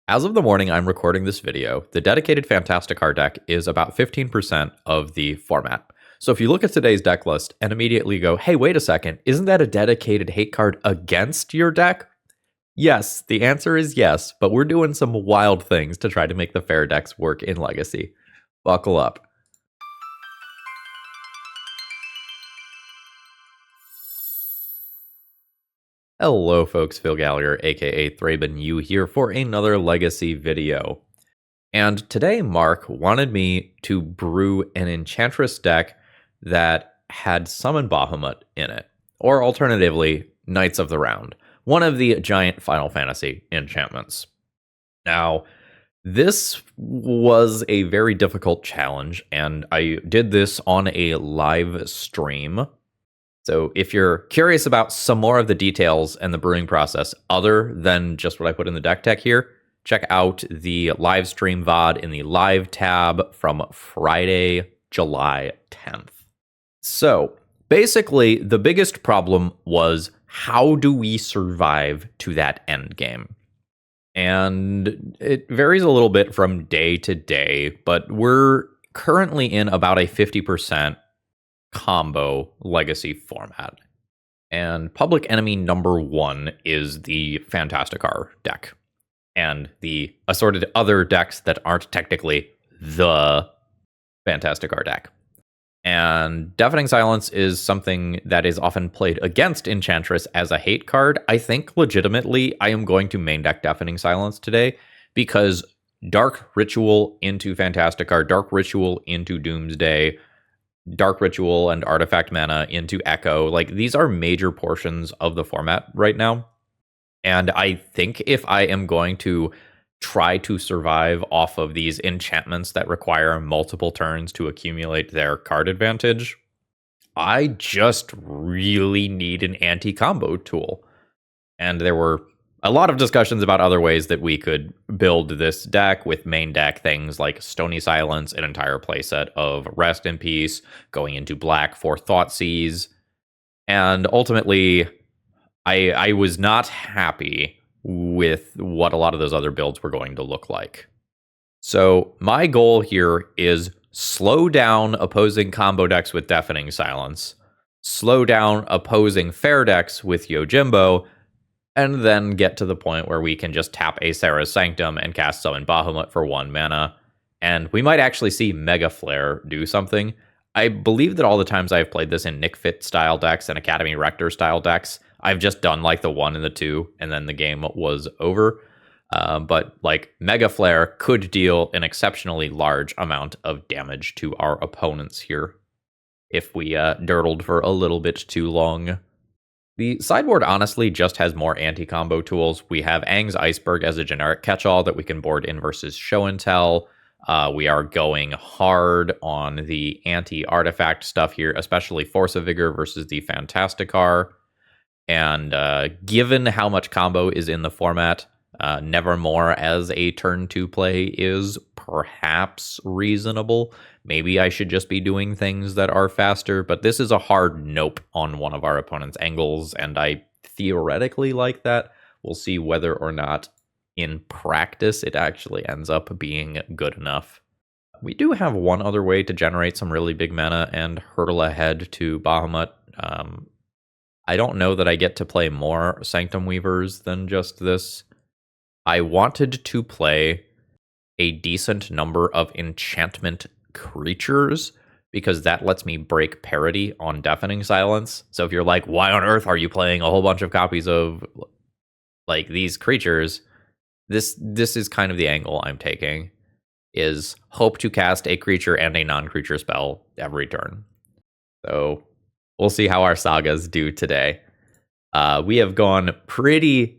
As of the morning I'm recording this video, the dedicated Fantasticar deck is about 15% of the format. So if you look at today's deck list and immediately go, hey, wait a second, isn't that a dedicated hate card against your deck? Yes, the answer is yes, but we're doing some wild things to try to make the fair decks work in Legacy. Buckle up. Hello folks, Phil Gallagher, aka ThrabenU here for another Legacy video. And today Mark wanted me to brew an Enchantress deck that had Summon Bahamut in it, or alternatively, Knights of the Round, one of the giant Final Fantasy enchantments. Now, this was a very difficult challenge, and I did this on a live stream. So if you're curious about some more of the details and the brewing process other than just what I put in the deck tech here, check out the live stream VOD in the live tab from Friday, July 10th. So basically, the biggest problem was how do we survive to that end game? And it varies a little bit from day to day, but we're currently in about a 50% combo Legacy format. And public enemy number one is the Fantasticar deck, and the assorted other decks that aren't technically the Fantasticar deck. And Deafening Silence is something that is often played against Enchantress as a hate card. I think legitimately I am going to main deck Deafening Silence today because Dark Ritual into Fantasticar, Dark Ritual into Doomsday, Dark Ritual and Artifact Mana into Echo, like these are major portions of the format right now. And I think if I am going to try to survive off of these enchantments that require multiple turns to accumulate their card advantage, I just really need an anti-combo tool. And there were a lot of discussions about other ways that we could build this deck with main deck things like Stony Silence, an entire playset of Rest in Peace, going into black for Thoughtseize. And ultimately, I was not happy with what a lot of those other builds were going to look like. So my goal here is slow down opposing combo decks with Deafening Silence, slow down opposing fair decks with Yojimbo, and then get to the point where we can just tap a Sarah's Sanctum and cast Summon Bahamut for 1 mana. And we might actually see Mega Flare do something. I believe that all the times I've played this in Nick Fit style decks and Academy Rector style decks, I've just done like the 1 and the 2, and then the game was over. But like Mega Flare could deal an exceptionally large amount of damage to our opponents here if we dirtled for a little bit too long. The sideboard honestly just has more anti-combo tools. We have Aang's Iceberg as a generic catch-all that we can board in versus Show and Tell. We are going hard on the anti-artifact stuff here, especially Force of Vigor versus the Fantasticar. And given how much combo is in the format, Nevermore as a turn 2 play is perhaps reasonable. Maybe I should just be doing things that are faster, but this is a hard nope on one of our opponent's angles, and I theoretically like that. We'll see whether or not in practice it actually ends up being good enough. We do have one other way to generate some really big mana and hurtle ahead to Bahamut. I don't know that I get to play more Sanctum Weavers than just this. I wanted to play a decent number of enchantment creatures because that lets me break parity on Deafening Silence. So if you're like, why on earth are you playing a whole bunch of copies of like these creatures? This is kind of the angle I'm taking, is hope to cast a creature and a non-creature spell every turn. So we'll see how our sagas do today. We have gone pretty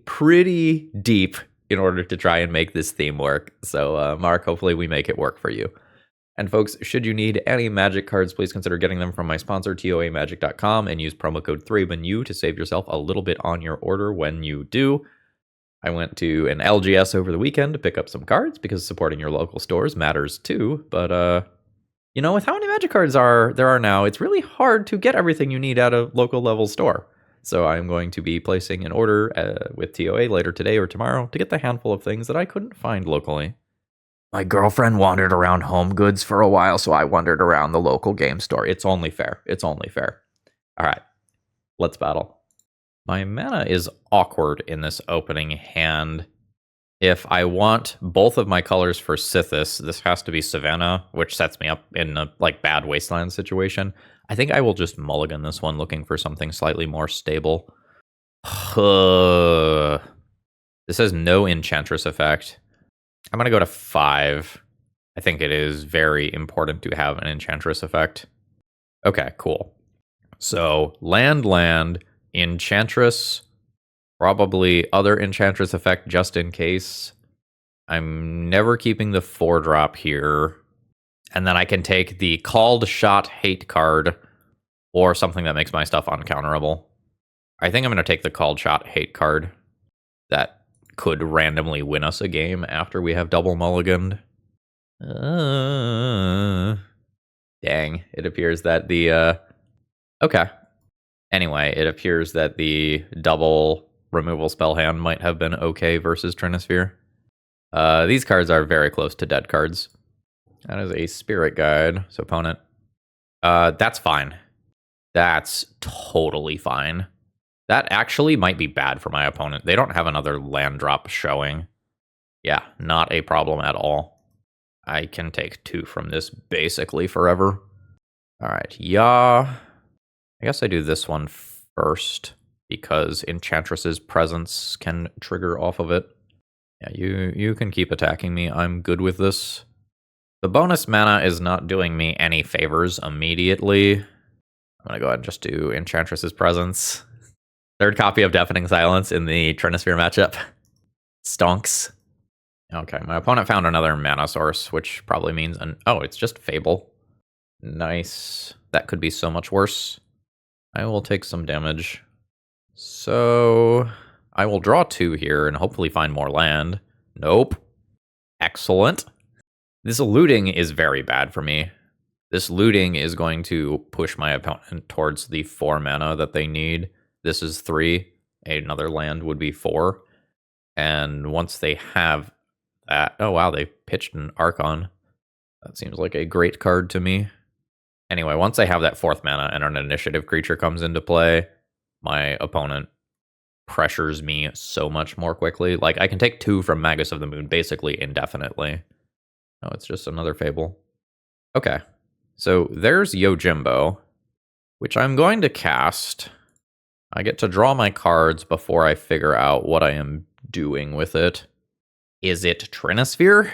deep in order to try and make this theme work. So, Mark, hopefully we make it work for you. And folks, should you need any Magic cards, please consider getting them from my sponsor, TOAMagic.com, and use promo code ThrabenU to save yourself a little bit on your order when you do. I went to an LGS over the weekend to pick up some cards because supporting your local stores matters too. But, you know, with how many Magic cards there are now, it's really hard to get everything you need at a local level store. So I'm going to be placing an order with TOA later today or tomorrow to get the handful of things that I couldn't find locally. My girlfriend wandered around Home Goods for a while, so I wandered around the local game store. It's only fair. It's only fair. All right, let's battle. My mana is awkward in this opening hand. If I want both of my colors for Sithis, this has to be Savannah, which sets me up in a bad wasteland situation. I think I will just mulligan this one, looking for something slightly more stable. This has no Enchantress effect. I'm going to go to 5. I think it is very important to have an Enchantress effect. Okay, cool. So, land, Enchantress, probably other Enchantress effect just in case. I'm never keeping the 4-drop here. And then I can take the Called Shot Hate card or something that makes my stuff uncounterable. I think I'm going to take the Called Shot Hate card. That could randomly win us a game after we have double mulliganed. Dang, it appears that the... okay. Anyway, it appears that the double removal spell hand might have been okay versus Trinisphere. These cards are very close to dead cards. That is a Spirit Guide, so opponent. That's fine. That's totally fine. That actually might be bad for my opponent. They don't have another land drop showing. Yeah, not a problem at all. I can take 2 from this basically forever. All right, yeah. I guess I do this one first because Enchantress's presence can trigger off of it. Yeah, you can keep attacking me. I'm good with this. The bonus mana is not doing me any favors immediately. I'm going to go ahead and just do Enchantress's presence. 3rd copy of Deafening Silence in the Trinisphere matchup. Stonks. Okay, my opponent found another mana source, which probably means... oh, it's just Fable. Nice. That could be so much worse. I will take some damage. So... I will draw 2 here and hopefully find more land. Nope. Excellent. This looting is very bad for me. This looting is going to push my opponent towards the 4 mana that they need. This is 3. Another land would be 4. And once they have that... oh, wow, they pitched an Archon. That seems like a great card to me. Anyway, once they have that 4th mana and an initiative creature comes into play, my opponent pressures me so much more quickly. Like, I can take 2 from Magus of the Moon basically indefinitely. Oh, it's just another Fable. Okay. So there's Yojimbo, which I'm going to cast. I get to draw my cards before I figure out what I am doing with it. Is it Trinisphere?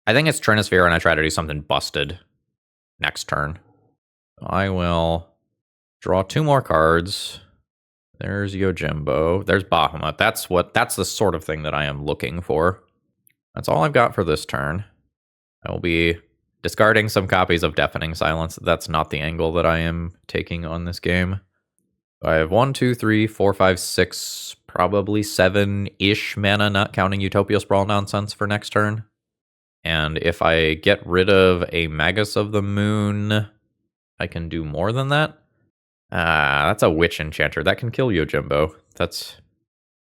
I think it's Trinisphere, and I try to do something busted next turn. I will draw 2 more cards. There's Yojimbo. There's Bahamut. That's the sort of thing that I am looking for. That's all I've got for this turn. I will be discarding some copies of Deafening Silence. That's not the angle that I am taking on this game. I have 1, 2, 3, 4, 5, 6, probably 7-ish mana, not counting Utopia Sprawl nonsense for next turn. And if I get rid of a Magus of the Moon, I can do more than that. That's a Witch Enchanter. That can kill Yojimbo. That's...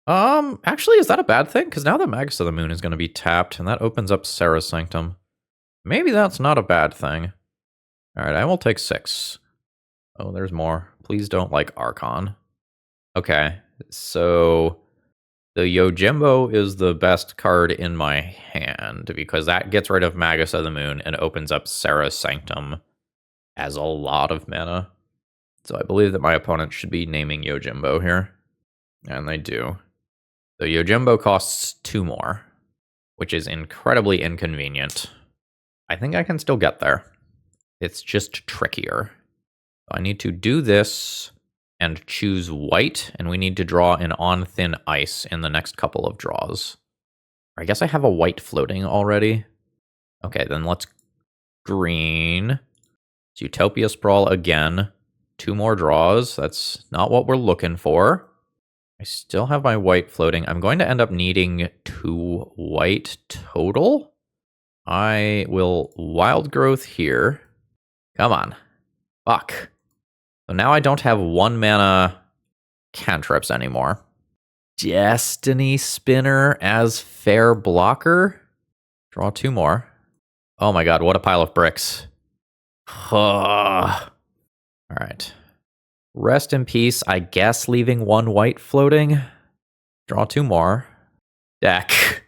actually, is that a bad thing? Because now the Magus of the Moon is going to be tapped, and that opens up Serra's Sanctum. Maybe that's not a bad thing. Alright, I will take 6. Oh, there's more. Please don't like Archon. Okay, so the Yojimbo is the best card in my hand because that gets rid of Magus of the Moon and opens up Serra's Sanctum as a lot of mana. So I believe that my opponent should be naming Yojimbo here. And they do. The Yojimbo costs 2 more, which is incredibly inconvenient. I think I can still get there. It's just trickier. I need to do this and choose white, and we need to draw an On Thin Ice in the next couple of draws. I guess I have a white floating already. Okay, then let's green. It's Utopia Sprawl again. 2 more draws. That's not what we're looking for. I still have my white floating. I'm going to end up needing 2 white total. I will Wild Growth here. Come on. Fuck. So now I don't have 1 mana cantrips anymore. Destiny Spinner as fair blocker. Draw 2 more. Oh my god, what a pile of bricks. Alright. Rest in peace, I guess, leaving 1 white floating. Draw 2 more. Deck.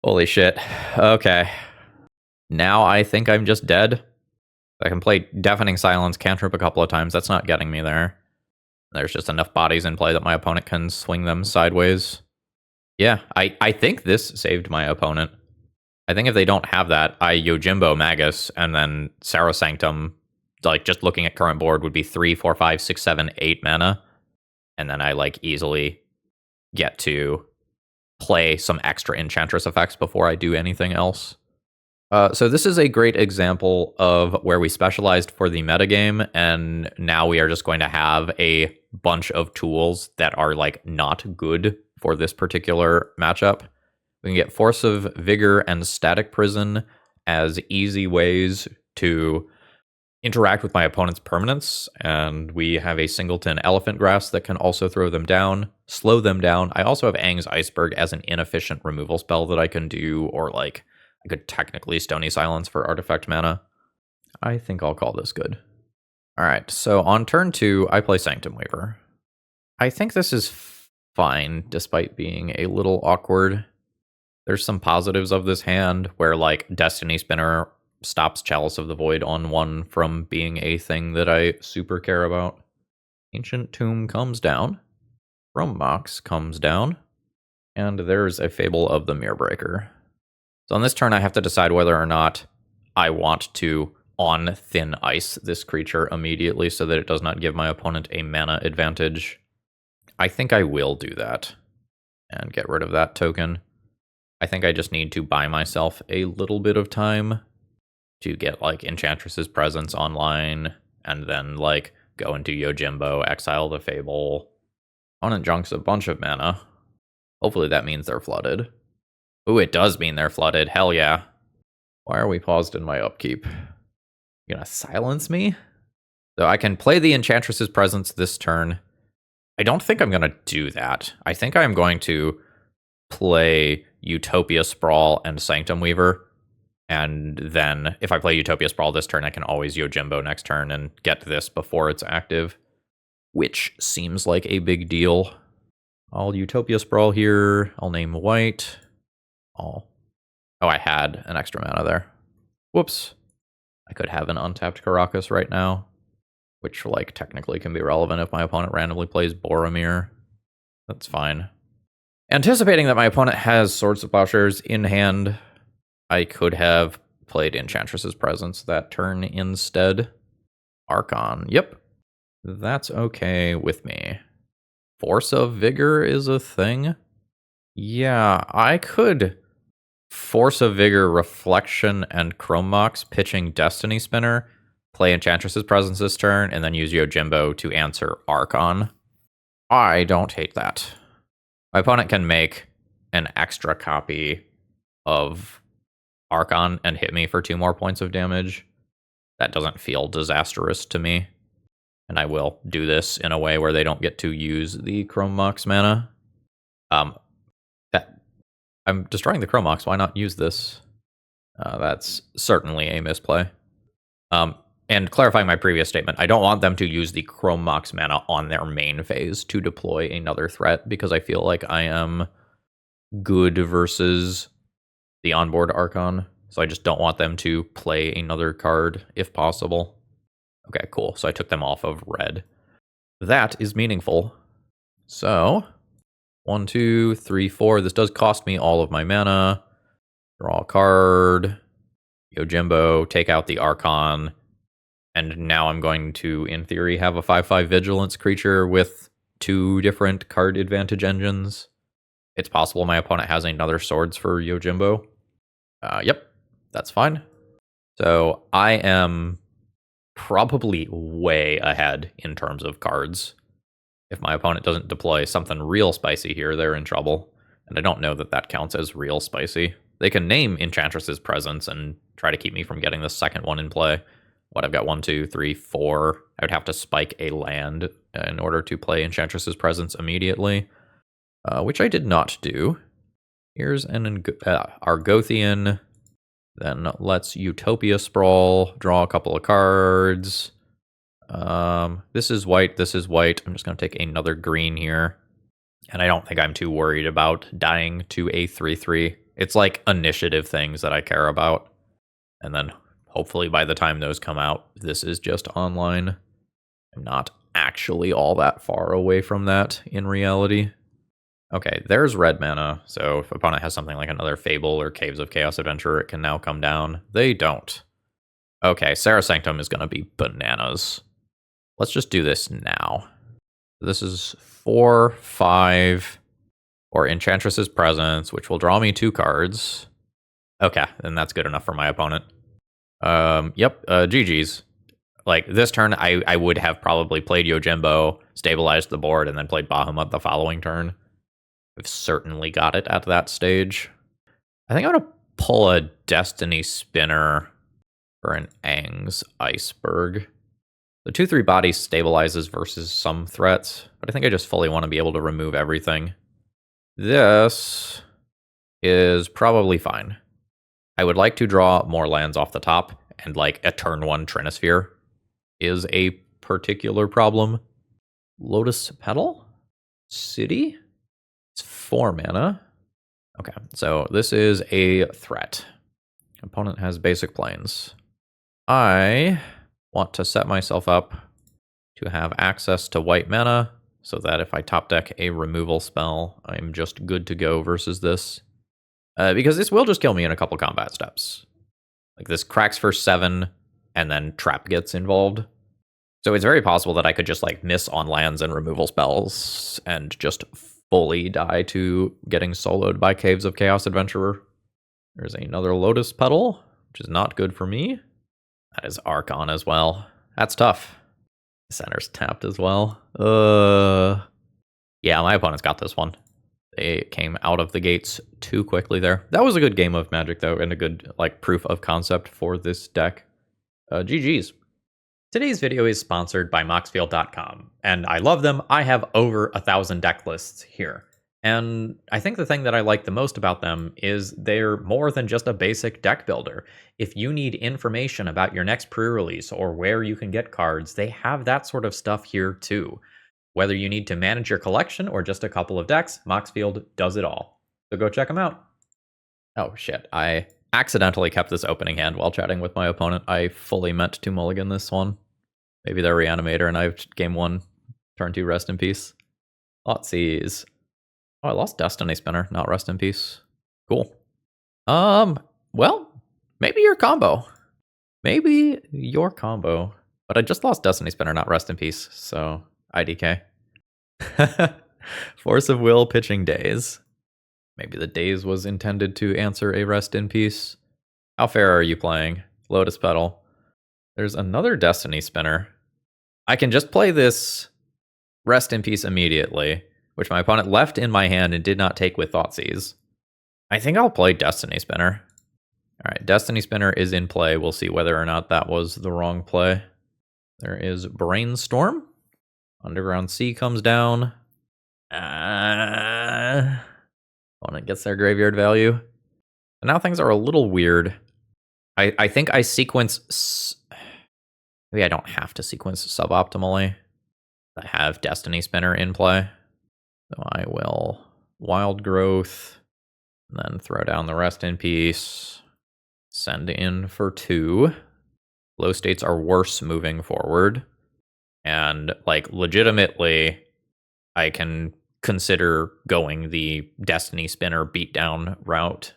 Holy shit. Okay. Now I think I'm just dead. I can play Deafening Silence, cantrip a couple of times. That's not getting me there. There's just enough bodies in play that my opponent can swing them sideways. Yeah, I think this saved my opponent. I think if they don't have that, I Yojimbo Magus, and then Sacrosanctum, like, just looking at current board, would be 3, 4, 5, 6, 7, 8 mana. And then I, like, easily get to play some extra Enchantress effects before I do anything else. So this is a great example of where we specialized for the metagame, and now we are just going to have a bunch of tools that are, like, not good for this particular matchup. We can get Force of Vigor and Static Prison as easy ways to interact with my opponent's permanents, and we have a Singleton Elephant Grass that can also throw them down, slow them down. I also have Aang's Iceberg as an inefficient removal spell that I can do, or, like, I could technically Stony Silence for artifact mana. I think I'll call this good. Alright, so on turn 2, I play Sanctum Weaver. I think this is fine, despite being a little awkward. There's some positives of this hand, where, like, Destiny Spinner stops Chalice of the Void on 1 from being a thing that I super care about. Ancient Tomb comes down. Chrome Mox comes down. And there's a Fable of the Mirrorbreaker. So on this turn, I have to decide whether or not I want to on Thin Ice this creature immediately so that it does not give my opponent a mana advantage. I think I will do that and get rid of that token. I think I just need to buy myself a little bit of time to get, like, Enchantress's Presence online, and then, like, go into Yojimbo, exile the Fable. Opponent junks a bunch of mana. Hopefully that means they're flooded. Ooh, it does mean they're flooded. Hell yeah. Why are we paused in my upkeep? You gonna silence me? So I can play the Enchantress's Presence this turn. I don't think I'm gonna do that. I think I'm going to play Utopia Sprawl and Sanctum Weaver. And then if I play Utopia Sprawl this turn, I can always Yojimbo next turn and get this before it's active, which seems like a big deal. I'll Utopia Sprawl here. I'll name white. Oh, I had an extra mana there. Whoops. I could have an untapped Karakas right now, which, like, technically can be relevant if my opponent randomly plays Boromir. That's fine. Anticipating that my opponent has Swords of Plowshares in hand, I could have played Enchantress's Presence that turn instead. Archon, yep. That's okay with me. Force of Vigor is a thing? Yeah, I could Force of Vigor, Reflection, and Chrome Mox, pitching Destiny Spinner, play Enchantress's Presence this turn, and then use Yojimbo to answer Archon. I don't hate that. My opponent can make an extra copy of Archon and hit me for 2 more points of damage. That doesn't feel disastrous to me. And I will do this in a way where they don't get to use the Chrome Mox mana. I'm destroying the Chrome Mox, why not use this? That's certainly a misplay. And clarifying my previous statement, I don't want them to use the Chrome Mox mana on their main phase to deploy another threat, because I feel like I am good versus the onboard Archon. So I just don't want them to play another card if possible. Okay, cool. So I took them off of red. That is meaningful. So 1, 2, 3, 4. This does cost me all of my mana. Draw a card. Yojimbo, take out the Archon. And now I'm going to, in theory, have a 5/5 Vigilance creature with 2 different card advantage engines. It's possible my opponent has another Swords for Yojimbo. Yep, that's fine. So I am probably way ahead in terms of cards. If my opponent doesn't deploy something real spicy here, they're in trouble. And I don't know that that counts as real spicy. They can name Enchantress's Presence and try to keep me from getting the second one in play. what, I've got 1, 2, 3, 4. I would have to spike a land in order to play Enchantress's Presence immediately, which I did not do. Here's an Argothian. Then let's Utopia Sprawl, draw a couple of cards. This is white, this is white. I'm just going to take another green here. And I don't think I'm too worried about dying to a 3/3. It's like initiative things that I care about. And then hopefully by the time those come out, this is just online. I'm not actually all that far away from that in reality. Okay, there's red mana, so if opponent has something like another Fable or Caves of Chaos Adventure, it can now come down. They don't. Okay, Serra Sanctum is going to be bananas. Let's just do this now. This is 4, 5, or Enchantress's Presence, which will draw me 2 cards. Okay, then that's good enough for my opponent. Yep, GG's. Like, this turn, I would have probably played Yojimbo, stabilized the board, and then played Bahamut the following turn. We've certainly got it at that stage. I think I'm going to pull a Destiny Spinner for an Aang's Iceberg. The 2/3 body stabilizes versus some threats, but I think I just fully want to be able to remove everything. This is probably fine. I would like to draw more lands off the top, and like a turn 1 Trinisphere is a particular problem. Lotus Petal? City? It's 4 mana. Okay, so this is a threat. Opponent has basic planes. I want to set myself up to have access to white mana, so that if I top deck a removal spell, I'm just good to go versus this. Because this will just kill me in a couple combat steps. Like, this cracks for 7, and then trap gets involved. So it's very possible that I could just like miss on lands and removal spells, and just fully die to getting soloed by Caves of Chaos Adventurer. There's another Lotus Petal, which is not good for me. That is Archon as well. That's tough. Center's tapped as well. Yeah, my opponent's got this one. They came out of the gates too quickly there. That was a good game of Magic, though, and a good like proof of concept for this deck. GG's. Today's video is sponsored by Moxfield.com, and I love them. I have over 1,000 deck lists here. And I think the thing that I like the most about them is they're more than just a basic deck builder. If you need information about your next pre-release or where you can get cards, they have that sort of stuff here too. Whether you need to manage your collection or just a couple of decks, Moxfield does it all. So go check them out. Oh shit, I accidentally kept this opening hand while chatting with my opponent. I fully meant to mulligan this one. Maybe they're Reanimator and I've game 1, turn 2, rest in peace. Lotsies. Oh, I lost Destiny Spinner, not rest in peace. Cool. Well, maybe your combo. Maybe your combo. But I just lost Destiny Spinner, not rest in peace, so IDK. Force of Will pitching Daze. Maybe the Daze was intended to answer a rest in peace. How fair are you playing? Lotus Petal. There's another Destiny Spinner. I can just play this rest in peace immediately, which my opponent left in my hand and did not take with Thoughtseize. I think I'll play Destiny Spinner. Alright, Destiny Spinner is in play. We'll see whether or not that was the wrong play. There is Brainstorm. Underground Sea comes down. Opponent gets their graveyard value. And now things are a little weird. I think I sequence... Maybe I don't have to sequence suboptimally. I have Destiny Spinner in play. So I will Wild Growth, and then throw down the rest in peace. Send in for 2. Low states are worse moving forward. And like legitimately, I can consider going the Destiny Spinner beatdown route.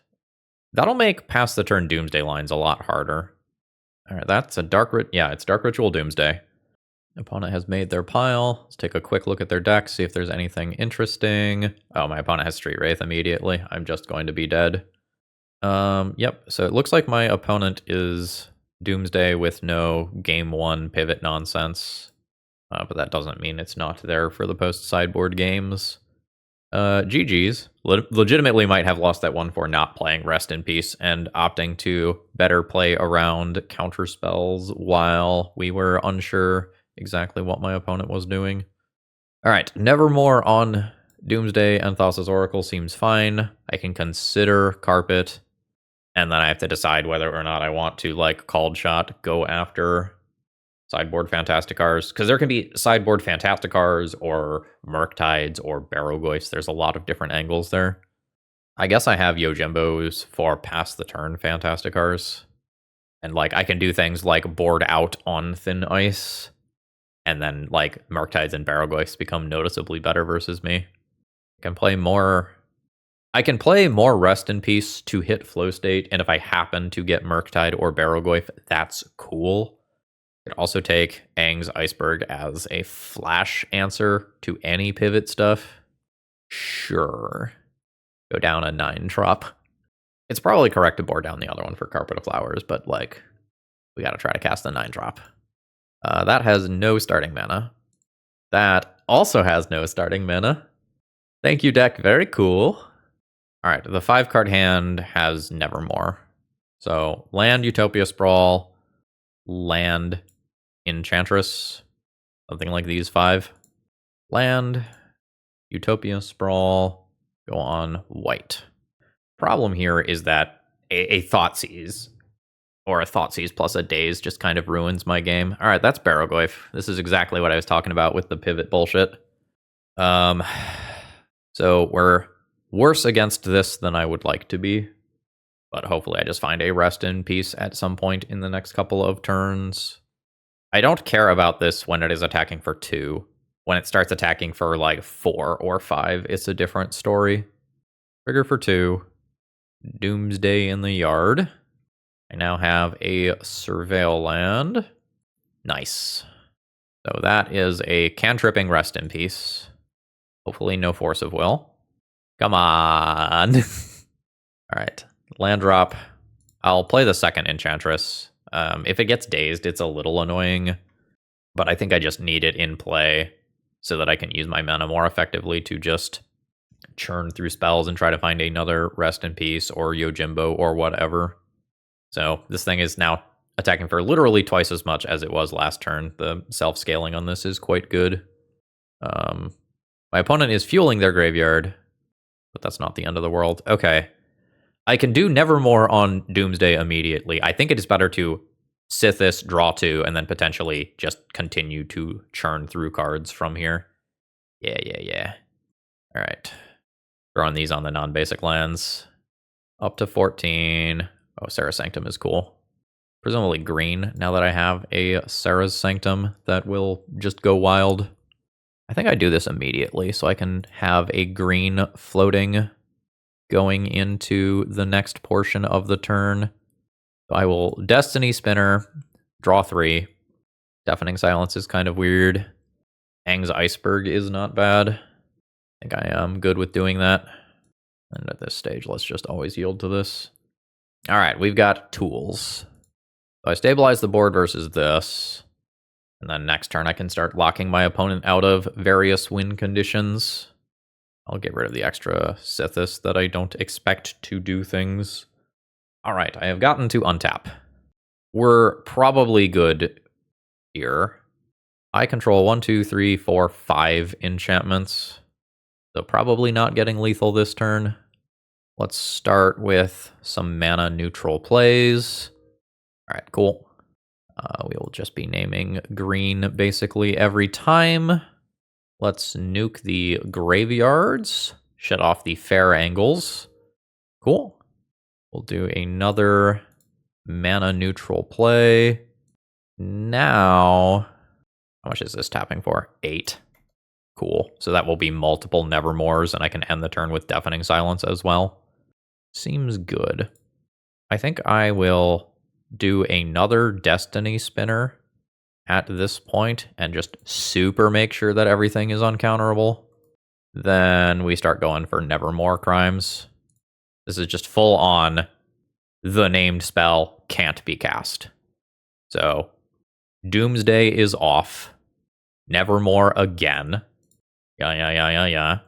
That'll make past the turn Doomsday lines a lot harder. Alright, that's a it's Dark Ritual Doomsday. Opponent has made their pile. Let's take a quick look at their deck, see if there's anything interesting. Oh, my opponent has Street Wraith immediately. I'm just going to be dead. Yep, so it looks like my opponent is Doomsday with no game 1 pivot nonsense. But that doesn't mean it's not there for the post-sideboard games. GG's. Legitimately might have lost that one for not playing Rest in Peace and opting to better play around counter spells while we were unsure exactly what my opponent was doing. All right, Nevermore on Doomsday and Thassa's Oracle seems fine. I can consider Carpet, and then I have to decide whether or not I want to, like, Called Shot, go after sideboard Fantasticars, because there can be sideboard Fantasticars or Murktides or Barrowgoyfs. There's a lot of different angles there. I guess I have Yojimbos for past the turn Fantasticars, and like I can do things like board out on Thin Ice, and then like Murktides and Barrowgoyfs become noticeably better versus me. I can play more Rest in Peace to hit Flow State, and if I happen to get Murktide or Barrowgoyf, that's cool. I could also take Aang's Iceberg as a flash answer to any pivot stuff. Sure. Go down a 9-drop. It's probably correct to board down the other one for Carpet of Flowers, but like, we gotta try to cast the 9-drop. That has no starting mana. That also has no starting mana. Thank you, deck. Very cool. All right, the 5-card hand has Nevermore. So land Utopia Sprawl, land Enchantress, something like these 5. Land, Utopia Sprawl, go on white. Problem here is that a Thoughtseize, or a Thoughtseize plus a Daze, just kind of ruins my game. All right, that's Barrowgoyf. This is exactly what I was talking about with the pivot bullshit. So we're worse against this than I would like to be, but hopefully I just find a Rest in Peace at some point in the next couple of turns. I don't care about this when it is attacking for 2. When it starts attacking for like 4 or 5, it's a different story. Trigger for 2. Doomsday in the yard. I now have a Surveil land. Nice. So that is a cantripping Rest in Peace. Hopefully no Force of Will. Come on. All right. Land drop. I'll play the second Enchantress. If it gets dazed, it's a little annoying, but I think I just need it in play so that I can use my mana more effectively to just churn through spells and try to find another Rest in Peace or Yojimbo or whatever. So this thing is now attacking for literally twice as much as it was last turn. The self-scaling on this is quite good. My opponent is fueling their graveyard, but that's not the end of the world. Okay. I can do Nevermore on Doomsday immediately. I think it is better to Sithis, draw 2, and then potentially just continue to churn through cards from here. Yeah. All right. Throwing these on the non-basic lands. Up to 14. Oh, Sarah's Sanctum is cool. Presumably green, now that I have a Sarah's Sanctum that will just go wild. I think I do this immediately, so I can have a green floating going into the next portion of the turn. So I will Destiny Spinner, draw 3. Deafening Silence is kind of weird. Aang's Iceberg is not bad. I think I am good with doing that. And at this stage, let's just always yield to this. All right, we've got tools. So I stabilize the board versus this. And then next turn, I can start locking my opponent out of various win conditions. I'll get rid of the extra Sithis that I don't expect to do things. All right, I have gotten to untap. We're probably good here. I control 1, 2, 3, 4, 5 enchantments. So probably not getting lethal this turn. Let's start with some mana neutral plays. All right, cool. We will just be naming green basically every time. Let's nuke the graveyards. Shut off the fair angles. Cool. We'll do another mana neutral play. Now, how much is this tapping for? 8. Cool. So that will be multiple Nevermores, and I can end the turn with Deafening Silence as well. Seems good. I think I will do another Destiny Spinner at this point and just super make sure that everything is uncounterable. Then we start going for Nevermore Crimes. This is just full on the named spell can't be cast. So Doomsday is off. Nevermore again. Yeah.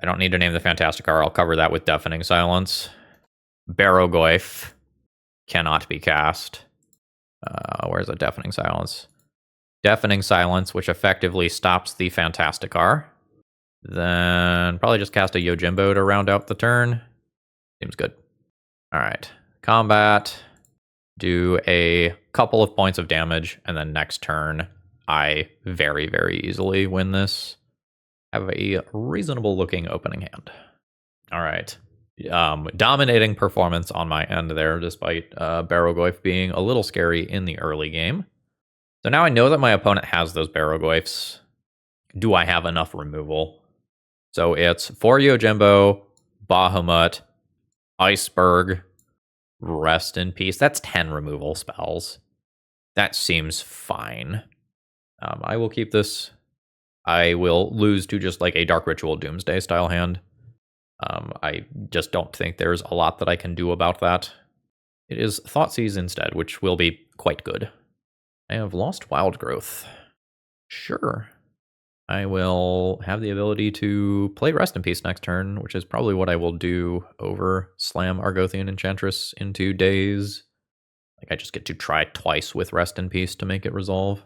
I don't need to name the Fantasticar. I'll cover that with Deafening Silence. Barrogoyf cannot be cast. Where's the Deafening Silence? Deafening Silence, which effectively stops the Fantasticar. Then probably just cast a Yojimbo to round out the turn. Seems good. All right. Combat. Do a couple of points of damage, and then next turn, I very, very easily win this. Have a reasonable looking opening hand. All right. Dominating performance on my end there, despite Barrogoyf being a little scary in the early game. So now I know that my opponent has those Barrogoyfs. Do I have enough removal? So it's 4 Yojimbo, Bahamut, Iceberg, Rest in Peace. That's 10 removal spells. That seems fine. I will keep this. I will lose to just like a Dark Ritual Doomsday style hand. I just don't think there's a lot that I can do about that. It is Thoughtseize instead, which will be quite good. I have lost Wild Growth. Sure. I will have the ability to play Rest in Peace next turn, which is probably what I will do over Slam Argothian Enchantress into Daze. Like I just get to try twice with Rest in Peace to make it resolve.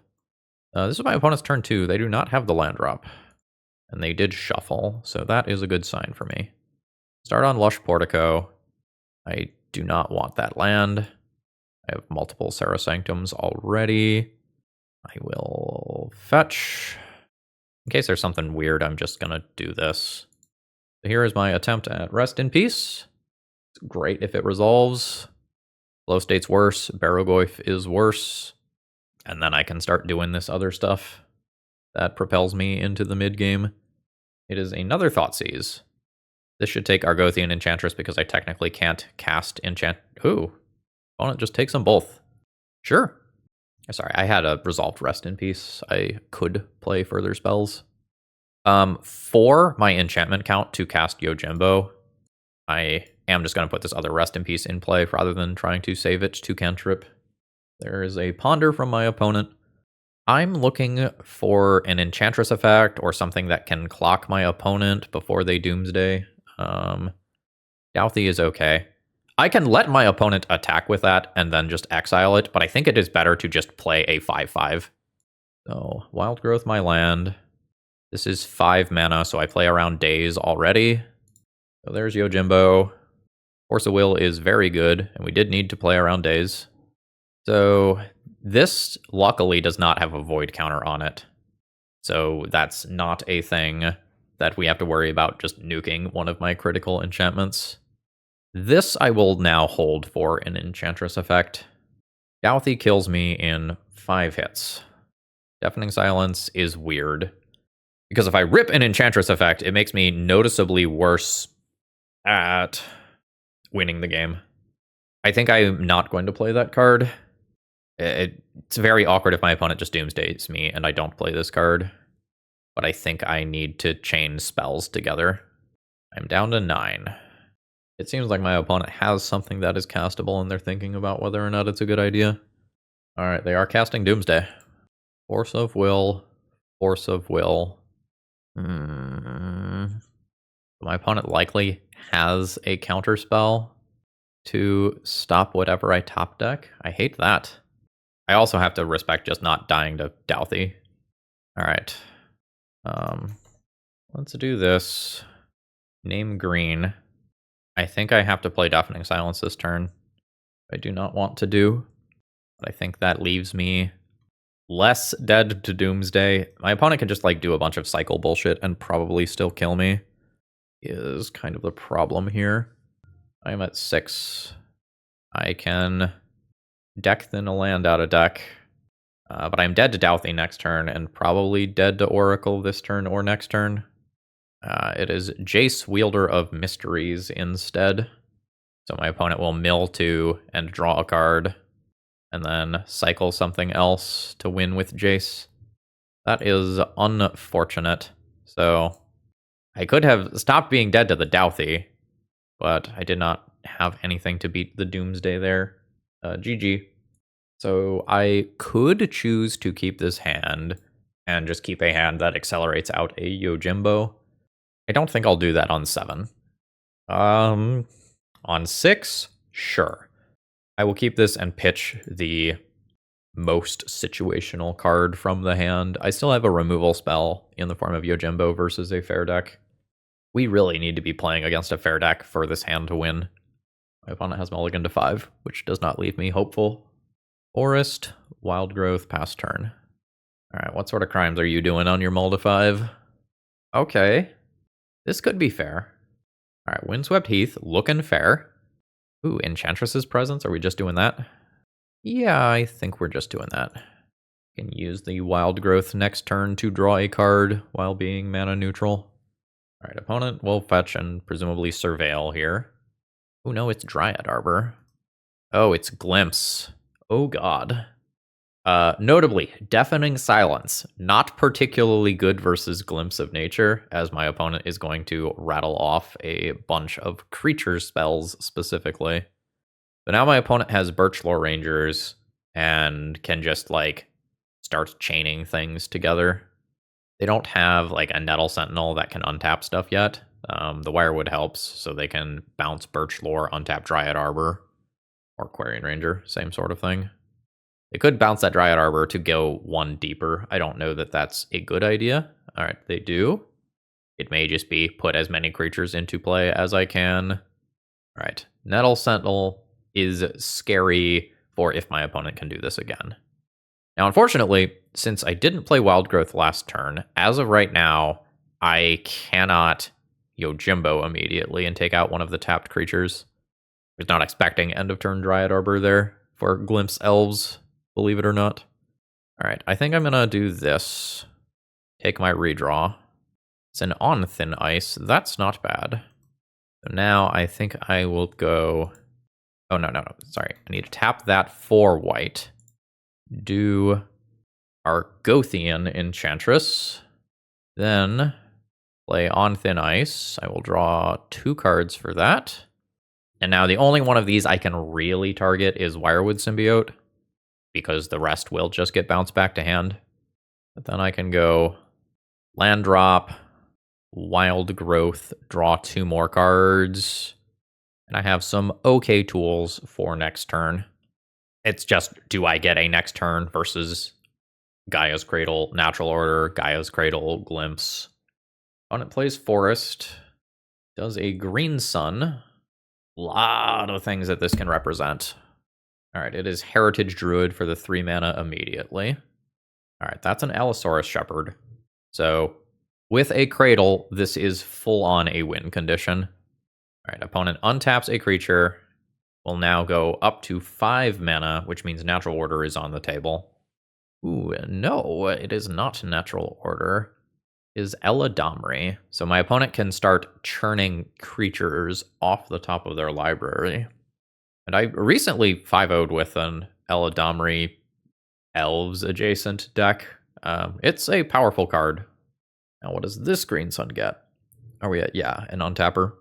This is my opponent's turn 2. They do not have the land drop. And they did shuffle, so that is a good sign for me. Start on Lush Portico. I do not want that land. I have multiple Serra Sanctums already. I will fetch. In case there's something weird, I'm just going to do this. So here is my attempt at Rest in Peace. It's great if it resolves. Flow State's worse. Barrogoyf is worse. And then I can start doing this other stuff that propels me into the mid-game. It is another Thoughtseize. This should take Argothian Enchantress because I technically can't cast Enchant... Ooh. Opponent just takes them both. Sure. Sorry, I had a resolved Rest in Peace. I could play further spells. For my enchantment count to cast Yojimbo, I am just going to put this other Rest in Peace in play rather than trying to save it to cantrip. There is a Ponder from my opponent. I'm looking for an Enchantress effect or something that can clock my opponent before they Doomsday. Douthie is okay. I can let my opponent attack with that and then just exile it, but I think it is better to just play a 5/5. So, Wild Growth my land. This is 5 mana, so I play around Daze already. So there's Yojimbo. Force of Will is very good, and we did need to play around Daze. So this luckily does not have a void counter on it. So that's not a thing that we have to worry about just nuking one of my critical enchantments. This I will now hold for an Enchantress effect. Douthie kills me in 5 hits. Deafening Silence is weird. Because if I rip an Enchantress effect, it makes me noticeably worse at winning the game. I think I'm not going to play that card. It's very awkward if my opponent just Doomsdays me and I don't play this card. But I think I need to chain spells together. I'm down to 9. It seems like my opponent has something that is castable and they're thinking about whether or not it's a good idea. Alright, they are casting Doomsday. Force of Will. Force of Will. My opponent likely has a counter spell to stop whatever I top deck. I hate that. I also have to respect just not dying to Douthie. Alright. Let's do this. Name green. I think I have to play Deafening Silence this turn. I do not want to do. But I think that leaves me less dead to Doomsday. My opponent can just like do a bunch of cycle bullshit and probably still kill me. Is kind of the problem here. I'm at 6. I can deck thin a land out of deck. But I'm dead to Douthie next turn and probably dead to Oracle this turn or next turn. It is Jace, Wielder of Mysteries instead. So my opponent will mill 2 and draw a card. And then cycle something else to win with Jace. That is unfortunate. So I could have stopped being dead to the Douthie, but I did not have anything to beat the Doomsday there. GG. So I could choose to keep this hand and just keep a hand that accelerates out a Yojimbo. I don't think I'll do that on 7. On 6, sure. I will keep this and pitch the most situational card from the hand. I still have a removal spell in the form of Yojimbo versus a fair deck. We really need to be playing against a fair deck for this hand to win. My opponent has mulligan to 5, which does not leave me hopeful. Forest, Wild Growth, pass turn. Alright, what sort of crimes are you doing on your mull to 5? Okay. This could be fair. Alright, Windswept Heath, looking fair. Ooh, Enchantress's Presence, are we just doing that? Yeah, I think we're just doing that. Can use the Wild Growth next turn to draw a card while being mana neutral. Alright, opponent will fetch and presumably surveil here. Oh no, it's Dryad Arbor. Oh, it's Glimpse. Oh god. Notably, Deafening Silence. Not particularly good versus Glimpse of Nature, as my opponent is going to rattle off a bunch of creature spells specifically. But now my opponent has Birchlore Rangers and can just, like, start chaining things together. They don't have, like, a Nettle Sentinel that can untap stuff yet. The Wirewood helps, so they can bounce Birchlore, untap Dryad Arbor, or Quarian Ranger, same sort of thing. They could bounce that Dryad Arbor to go one deeper. I don't know that that's a good idea. All right, they do. It may just be put as many creatures into play as I can. All right, Nettle Sentinel is scary for if my opponent can do this again. Now, unfortunately, since I didn't play Wild Growth last turn, as of right now, I cannot Yojimbo immediately and take out one of the tapped creatures. I was not expecting end of turn Dryad Arbor there for Glimpse Elves, believe it or not. All right, I think I'm going to do this. Take my redraw. It's an On Thin Ice. That's not bad. So now I think I will go... Oh, no. Sorry. I need to tap that for white. Do Argothian Enchantress. Then play On Thin Ice. I will draw 2 cards for that. And now the only one of these I can really target is Wirewood Symbiote, because the rest will just get bounced back to hand. But then I can go land drop, Wild Growth, draw 2 more cards, and I have some okay tools for next turn. It's just, do I get a next turn versus Gaia's Cradle, Natural Order, Gaia's Cradle, Glimpse. Opponent plays Forest, does a Green Sun. Lot of things that this can represent. All right, it is Heritage Druid for the 3 mana immediately. All right, that's an Allosaurus Shepherd. So with a Cradle, this is full on a win condition. All right, opponent untaps a creature, will now go up to 5 mana, which means Natural Order is on the table. Ooh, no, it is not Natural Order. It is Eladamri. So my opponent can start churning creatures off the top of their library. And I recently 5-0'd with an Eladamri Elves adjacent deck. It's a powerful card. Now, what does this Green Sun get? Are we at, yeah, an untapper?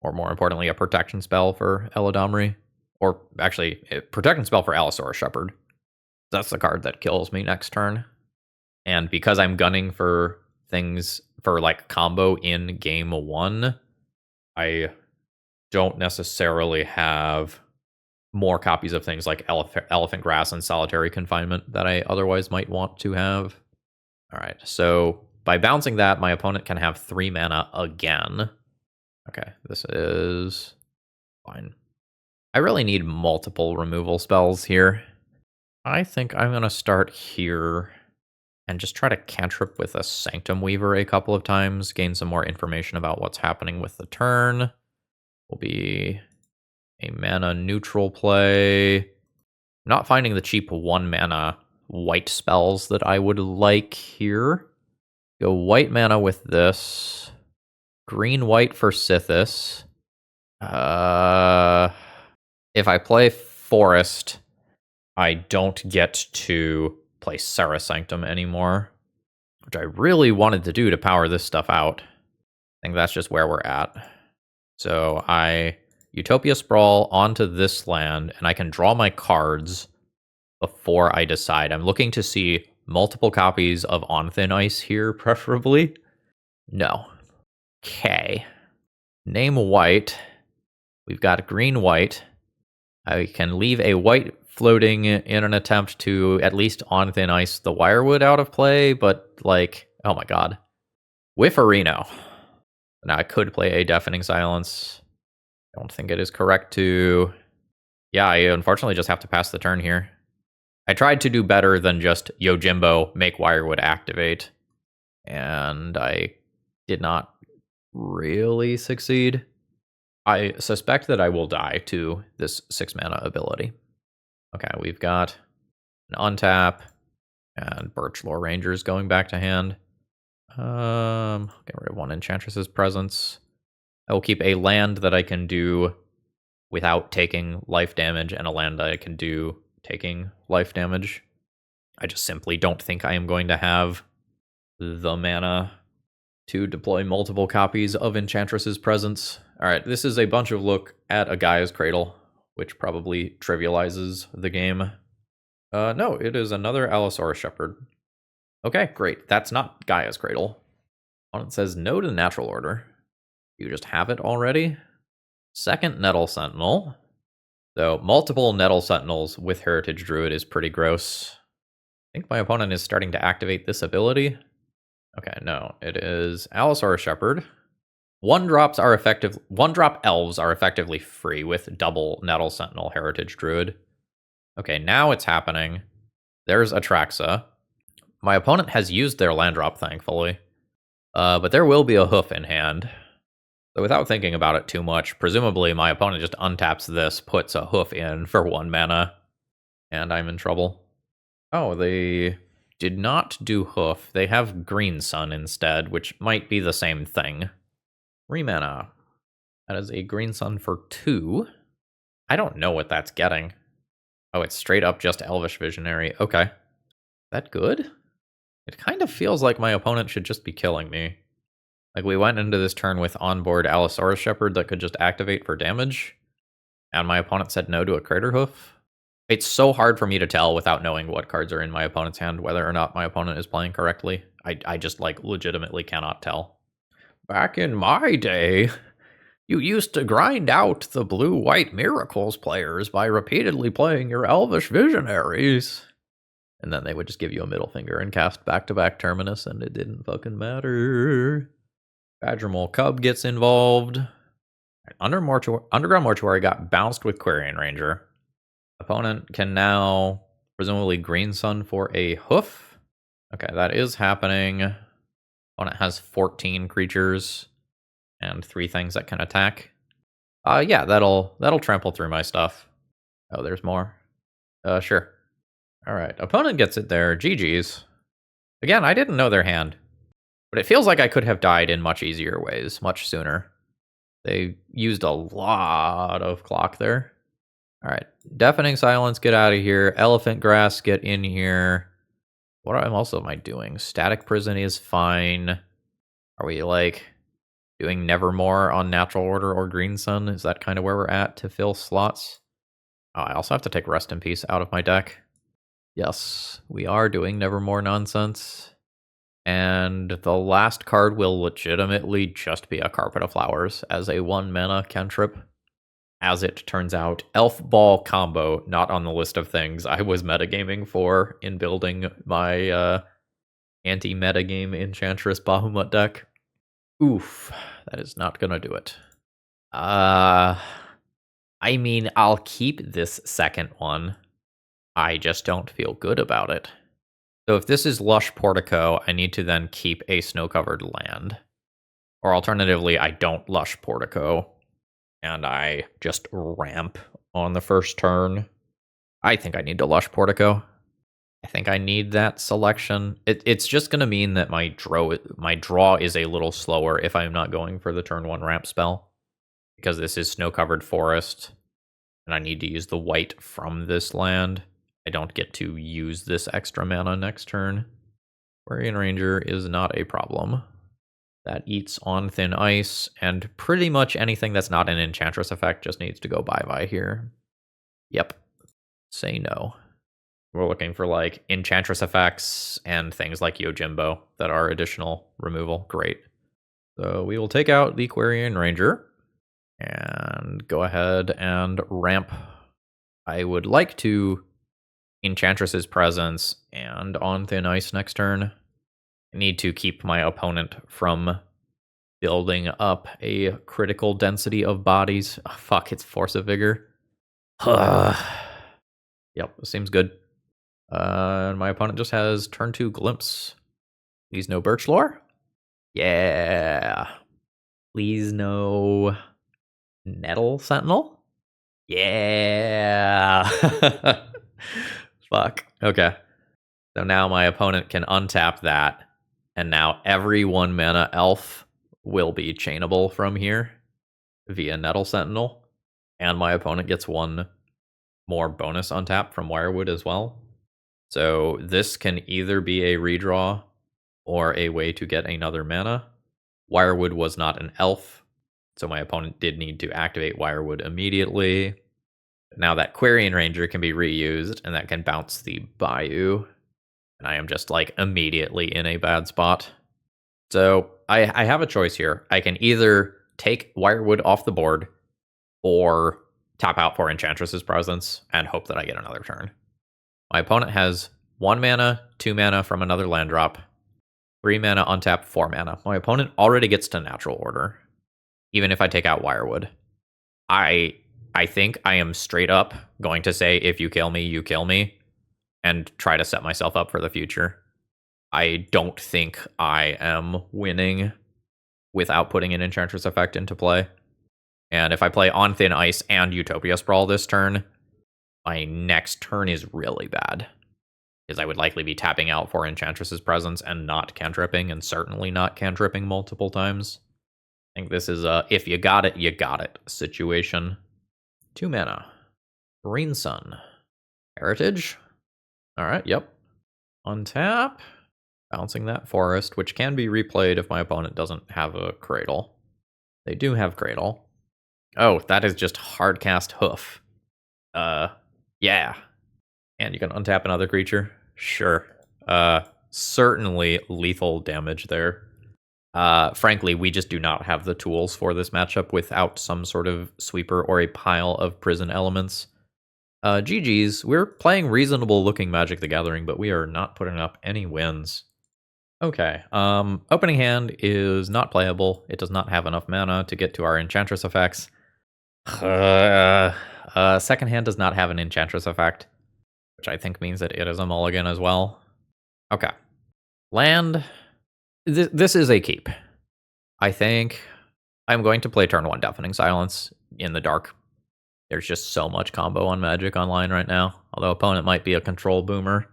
Or more importantly, a protection spell for Eladamri. Or actually, a protection spell for Allosaurus Shepherd. That's the card that kills me next turn. And because I'm gunning for things for like combo in game 1, I don't necessarily have more copies of things like Elephant Grass and Solitary Confinement that I otherwise might want to have. All right, so by bouncing that, my opponent can have 3 mana again. Okay, this is fine. I really need multiple removal spells here. I think I'm going to start here and just try to cantrip with a Sanctum Weaver a couple of times, gain some more information about what's happening with the turn. Will be a mana neutral play. Not finding the cheap 1 mana white spells that I would like here. Go white mana with this. Green white for Sithis. If I play Forest, I don't get to play Serra Sanctum anymore, which I really wanted to do to power this stuff out. I think that's just where we're at. So I Utopia Sprawl onto this land, and I can draw my cards before I decide. I'm looking to see multiple copies of On Thin Ice here, preferably. No. Okay. Name white. We've got green-white. I can leave a white floating in an attempt to at least on thin ice the Wirewood out of play, but like, oh my god. Whifferino. Now I could play a Deafening Silence. I don't think it is correct to... Yeah, I unfortunately just have to pass the turn here. I tried to do better than just Yojimbo, make Wirewood activate, and I did not really succeed. I suspect that I will die to this 6-mana ability. Okay, we've got an untap and Birchlore Rangers going back to hand. Get rid of one Enchantress's Presence. I will keep a land that I can do without taking life damage and a land that I can do taking life damage. I just simply don't think I am going to have the mana to deploy multiple copies of Enchantress's Presence. Alright, this is a bunch of look at a Gaia's Cradle, which probably trivializes the game. No, it is another Allosaurus Shepherd. Okay, great. That's not Gaia's Cradle. It says no to the natural order. You just have it already. Second Nettle Sentinel. So multiple Nettle Sentinels with Heritage Druid is pretty gross. I think my opponent is starting to activate this ability. Okay, no, it is Allosaurus Shepherd. One-drop elves are effectively free with double Nettle Sentinel Heritage Druid. Okay, now it's happening. There's Atraxa. My opponent has used their land drop, thankfully. But there will be a hoof in hand. So without thinking about it too much, presumably my opponent just untaps this, puts a hoof in for 1 mana, and I'm in trouble. Oh, they did not do hoof. They have Green Sun instead, which might be the same thing. 3 mana. That is a Green Sun for 2. I don't know what that's getting. Oh, it's straight up just Elvish Visionary. Okay. That good? It kind of feels like my opponent should just be killing me. Like, we went into this turn with onboard Allosaurus Shepherd that could just activate for damage, and my opponent said no to a Crater Hoof. It's so hard for me to tell without knowing what cards are in my opponent's hand, whether or not my opponent is playing correctly. I just, like, legitimately cannot tell. Back in my day, you used to grind out the blue-white Miracles players by repeatedly playing your Elvish Visionaries. And then they would just give you a middle finger and cast back-to-back Terminus, and it didn't fucking matter. Badgermole Cub gets involved. Underground Mortuary got bounced with Quarian Ranger. Opponent can now presumably Green Sun for a hoof. Okay, that is happening. Opponent has 14 creatures and 3 things that can attack. Yeah, that'll trample through my stuff. Oh, there's more. Sure. Alright, opponent gets it there. GG's. Again, I didn't know their hand. But it feels like I could have died in much easier ways, much sooner. They used a lot of clock there. Alright, Deafening Silence, get out of here. Elephant Grass, get in here. What else am I doing? Static Prison is fine. Are we, like, doing Nevermore on Natural Order or Green Sun? Is that kind of where we're at to fill slots? Oh, I also have to take Rest in Peace out of my deck. Yes, we are doing Nevermore nonsense. And the last card will legitimately just be a Carpet of Flowers as a 1-mana cantrip. As it turns out, Elf Ball combo, not on the list of things I was metagaming for in building my anti-metagame Enchantress Bahamut deck. Oof, that is not gonna do it. I mean, I'll keep this second one. I just don't feel good about it. So if this is Lush Portico, I need to then keep a snow-covered land. Or alternatively, I don't Lush Portico, and I just ramp on the first turn. I think I need to Lush Portico. I think I need that selection. It's just going to mean that my draw is a little slower if I'm not going for the turn 1 ramp spell. Because this is snow-covered forest, and I need to use the white from this land. I don't get to use this extra mana next turn. Quarian Ranger is not a problem. That eats on thin ice, and pretty much anything that's not an Enchantress effect just needs to go bye-bye here. Yep. Say no. We're looking for, like, Enchantress effects and things like Yojimbo that are additional removal. Great. So we will take out the Quarian Ranger and go ahead and ramp. I would like to Enchantress's Presence and on Thin Ice next turn. I need to keep my opponent from building up a critical density of bodies. Oh, fuck, it's Force of Vigor. Yep, seems good. My opponent just has turn 2 Glimpse. Please no Birch Lore. Yeah. Please no Nettle Sentinel. Yeah. Fuck. Okay. So now my opponent can untap that, and now every 1 mana elf will be chainable from here via Nettle Sentinel, and my opponent gets 1 more bonus untap from Wirewood as well. So this can either be a redraw or a way to get another mana. Wirewood was not an elf, so my opponent did need to activate Wirewood immediately. Now that Quarian Ranger can be reused, and that can bounce the Bayou. And I am just, like, immediately in a bad spot. So I have a choice here. I can either take Wirewood off the board, or tap out for Enchantress's Presence and hope that I get another turn. My opponent has 1 mana, 2 mana from another land drop, 3 mana untap, 4 mana. My opponent already gets to Natural Order, even if I take out Wirewood. I think I am straight up going to say, if you kill me, you kill me, and try to set myself up for the future. I don't think I am winning without putting an Enchantress effect into play. And if I play On Thin Ice and Utopia Sprawl this turn, my next turn is really bad, because I would likely be tapping out for Enchantress's Presence and not cantripping, and certainly not cantripping multiple times. I think this is a if you got it situation. 2 mana. Green Sun. Heritage. Alright, yep. Untap. Bouncing that Forest, which can be replayed if my opponent doesn't have a Cradle. They do have Cradle. Oh, that is just Hardcast Hoof. Yeah. And you can untap another creature? Sure. Certainly lethal damage there. Frankly, we just do not have the tools for this matchup without some sort of sweeper or a pile of prison elements. GG's, we're playing reasonable looking Magic the Gathering, but we are not putting up any wins. Okay, opening hand is not playable. It does not have enough mana to get to our Enchantress effects. Second hand does not have an Enchantress effect, which I think means that it is a mulligan as well. Okay. Land. This is a keep. I think I'm going to play turn 1 Deafening Silence in the dark. There's just so much combo on Magic Online right now. Although opponent might be a control boomer,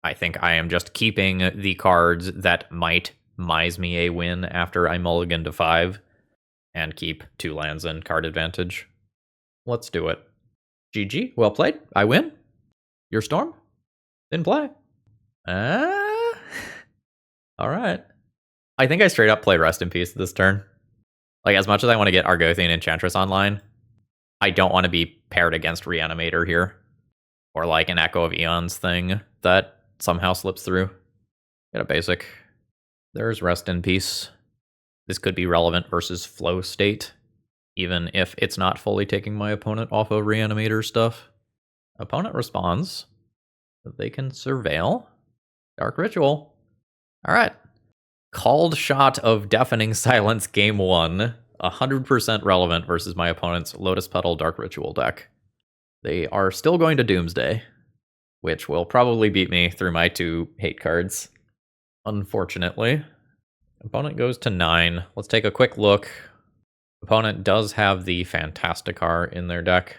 I think I am just keeping the cards that might mise me a win after I mulligan to 5, and keep 2 lands and card advantage. Let's do it. GG, well played. I win. Your Storm? Didn't play. Alright. I think I straight up play Rest in Peace this turn. Like, as much as I want to get Argothian Enchantress online, I don't want to be paired against Reanimator here. Or like an Echo of Eons thing that somehow slips through. Get a basic. There's Rest in Peace. This could be relevant versus Flow State, even if it's not fully taking my opponent off of Reanimator stuff. Opponent responds. They can Surveil. Dark Ritual. Alright. Called Shot of Deafening Silence Game 1. 100% relevant versus my opponent's Lotus Petal Dark Ritual deck. They are still going to Doomsday, which will probably beat me through my 2 hate cards. Unfortunately. Opponent goes to 9. Let's take a quick look. Opponent does have the Fantasticar in their deck.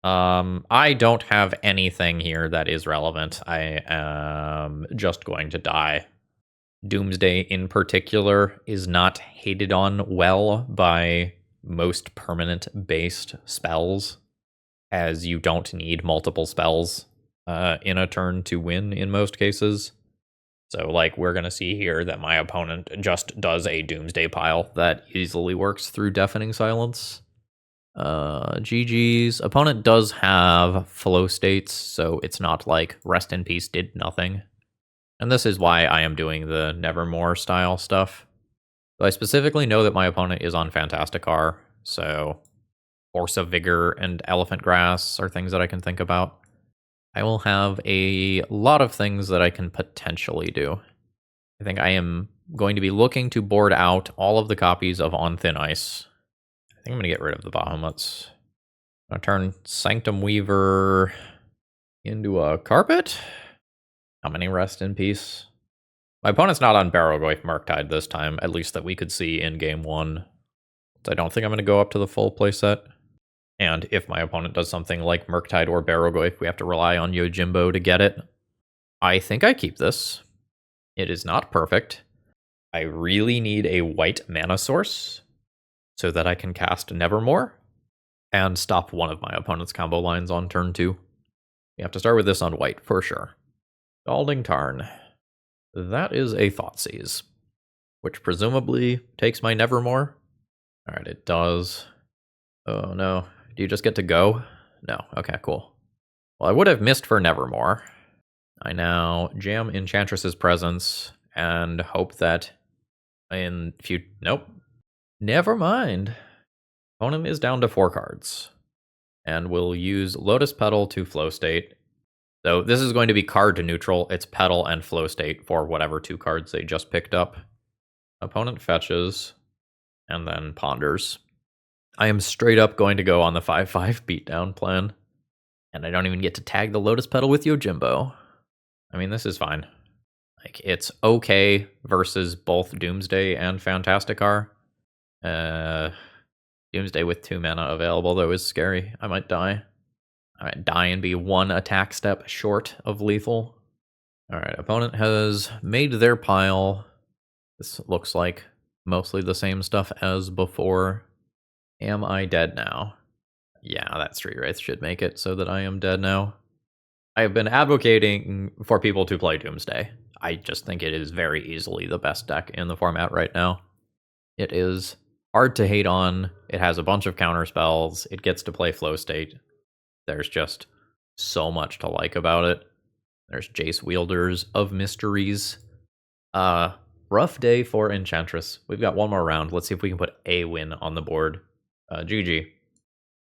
I don't have anything here that is relevant. I am just going to die. Doomsday in particular is not hated on well by most permanent-based spells, as you don't need multiple spells in a turn to win in most cases. So, like, we're going to see here that my opponent just does a Doomsday pile that easily works through Deafening Silence. GG's. Opponent does have Flow States, so it's not like Rest in Peace did nothing. And this is why I am doing the Nevermore style stuff. So I specifically know that my opponent is on Fantasticar, so Force of Vigor and Elephant Grass are things that I can think about. I will have a lot of things that I can potentially do. I think I am going to be looking to board out all of the copies of On Thin Ice. I think I'm going to get rid of the Bahamuts. I'm going to turn Sanctum Weaver into a carpet. How many rest in peace? My opponent's not on Barrowgoyf Murktide this time, at least that we could see in game 1. So I don't think I'm going to go up to the full playset. And if my opponent does something like Murktide or Barrowgoyf, we have to rely on Yojimbo to get it. I think I keep this. It is not perfect. I really need a white mana source so that I can cast Nevermore and stop one of my opponent's combo lines on turn 2. You have to start with this on white for sure. Scalding Tarn. That is a Thoughtseize, which presumably takes my Nevermore. Alright, it does. Oh no. Do you just get to go? No. Okay, cool. Well, I would have missed for Nevermore. I now jam Enchantress's Presence and hope that nope. Never mind. Opponent is down to 4 cards. And we'll use Lotus Petal to Flow State. So this is going to be card to neutral. It's Petal and Flow State for whatever 2 cards they just picked up. Opponent fetches and then ponders. I am straight up going to go on the 5/5 beatdown plan. And I don't even get to tag the Lotus Petal with Yojimbo. I mean, this is fine. Like, it's okay versus both Doomsday and Fantasticar. Doomsday with 2 mana available, though, is scary. I might die. I might die and be 1 attack step short of lethal. Alright, opponent has made their pile. This looks like mostly the same stuff as before. Am I dead now? Yeah, that Street Wraith should make it so that I am dead now. I have been advocating for people to play Doomsday. I just think it is very easily the best deck in the format right now. It is hard to hate on. It has a bunch of counter spells. It gets to play Flow State. There's just so much to like about it. There's Jace Wielders of Mysteries. Rough day for Enchantress. We've got one more round. Let's see if we can put a win on the board. GG.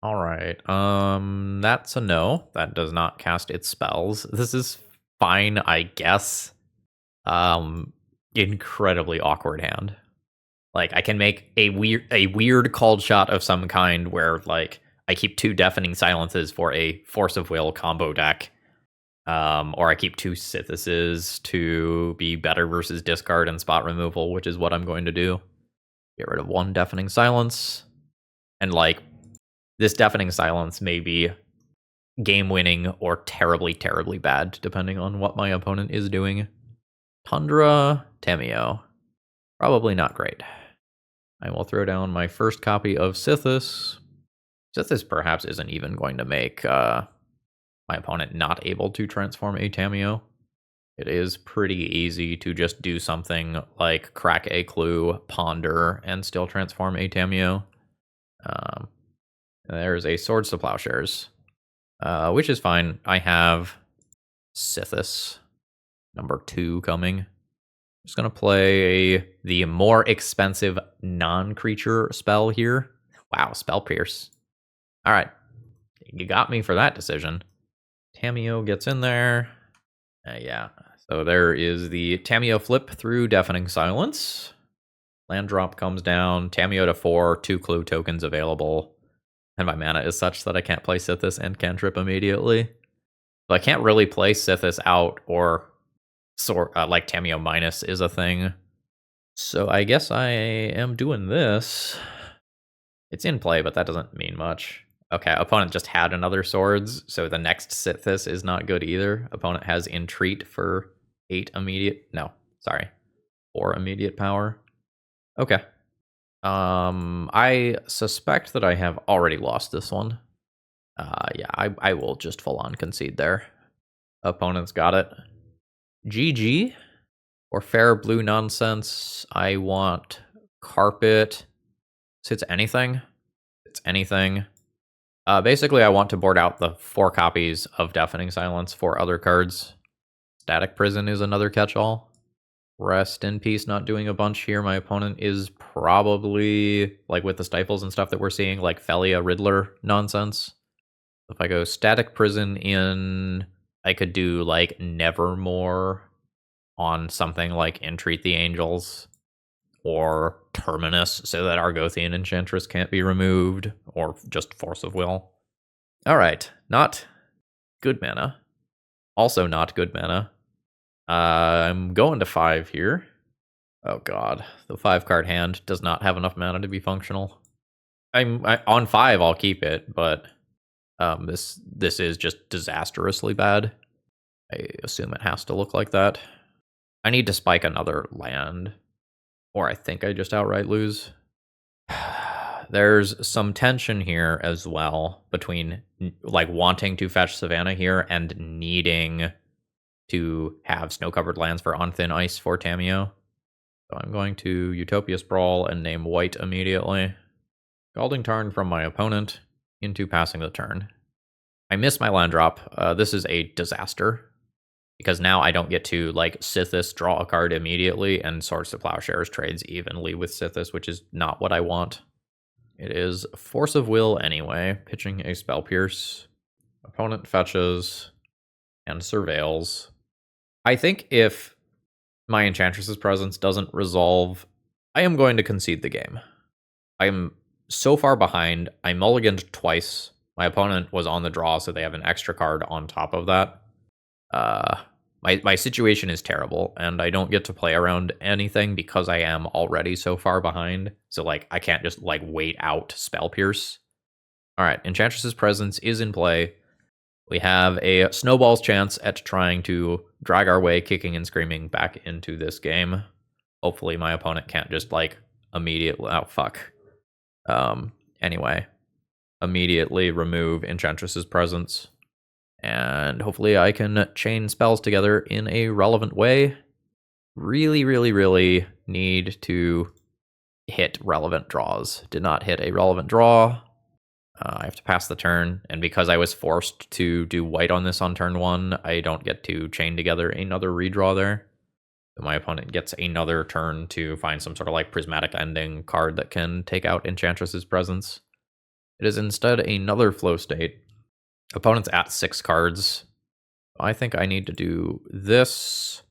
Alright, that's a no. That does not cast its spells. This is fine, I guess. Incredibly awkward hand. Like, I can make a weird called shot of some kind where, like, I keep 2 Deafening Silences for a Force of Will combo deck. Or I keep 2 Sithises to be better versus discard and spot removal, which is what I'm going to do. Get rid of 1 Deafening Silence. And, like, this Deafening Silence may be game-winning or terribly, terribly bad, depending on what my opponent is doing. Tundra, Tameo. Probably not great. I will throw down my first copy of Sithis. Sithis perhaps isn't even going to make my opponent not able to transform a Tameo. It is pretty easy to just do something like crack a clue, ponder, and still transform a Tameo. There's a Swords to Plowshares, which is fine. I have Sithis, number 2, coming. Just going to play the more expensive non-creature spell here. Wow, Spell Pierce. All right, you got me for that decision. Tameo gets in there. Yeah, so there is the Tameo flip through Deafening Silence. Land drop comes down. Tameo to 4, 2 clue tokens available. And my mana is such that I can't play Sithis and cantrip immediately. But I can't really play Sithis out, or like Tameo minus is a thing. So I guess I am doing this. It's in play, but that doesn't mean much. Okay, opponent just had another Swords, so the next Sithis is not good either. Opponent has Entreat for 4 immediate power. Okay. I suspect that I have already lost this one. Yeah, I will just full on concede there. Opponent's got it. GG. Or fair blue nonsense. I want carpet. So it's anything. It's anything. Basically, I want to board out the 4 copies of Deafening Silence for other cards. Static Prison is another catch-all. Rest in peace, not doing a bunch here. My opponent is probably, like with the stifles and stuff that we're seeing, like Felia Riddler nonsense. If I go Static Prison in, I could do like Nevermore on something like Entreat the Angels, or Terminus so that Argothian Enchantress can't be removed, or just Force of Will. Alright, not good mana. Also not good mana. I'm going to 5 here. Oh god, the 5-card hand does not have enough mana to be functional. On 5, I'll keep it, but this is just disastrously bad. I assume it has to look like that. I need to spike another land, or I think I just outright lose. There's some tension here as well between like wanting to fetch Savannah here and needing to have snow-covered lands for On Thin Ice for Tamiyo. So I'm going to Utopia Sprawl and name white immediately. Scalding Tarn from my opponent into passing the turn. I miss my land drop. This is a disaster, because now I don't get to like Sithis draw a card immediately and Swords to Plowshares trades evenly with Sithis, which is not what I want. It is Force of Will anyway, pitching a Spell Pierce. Opponent fetches and surveils. I think if my Enchantress's presence doesn't resolve, I am going to concede the game. I am so far behind. I mulliganed twice. My opponent was on the draw, so they have an extra card on top of that. My situation is terrible, and I don't get to play around anything because I am already so far behind. So, like, I can't just, like, wait out Spell Pierce. Alright, Enchantress's presence is in play. We have a snowball's chance at trying to drag our way, kicking and screaming, back into this game. Hopefully my opponent can't just, like, immediately... Oh, fuck. Anyway. Immediately remove Enchantress's presence. And hopefully I can chain spells together in a relevant way. Really, really, really need to hit relevant draws. Did not hit a relevant draw. I have to pass the turn, and because I was forced to do white on this on turn 1, I don't get to chain together another redraw there. So my opponent gets another turn to find some sort of like prismatic ending card that can take out Enchantress's presence. It is instead another flow state. Opponent's at 6 cards. I think I need to do this.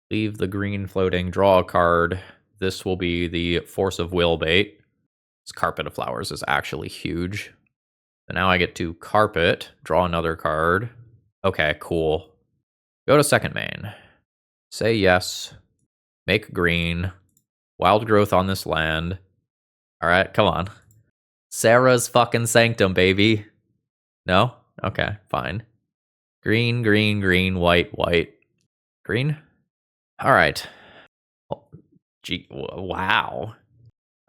Leave the green floating, draw a card. This will be the Force of Will bait. This Carpet of Flowers is actually huge. So now I get to Carpet, draw another card. Okay, cool. Go to second main. Say yes. Make green. Wild Growth on this land. Alright, come on. Sarah's fucking Sanctum, baby. No? Okay, fine. Green, green, green, white, white. Green? Alright. Oh, gee, wow.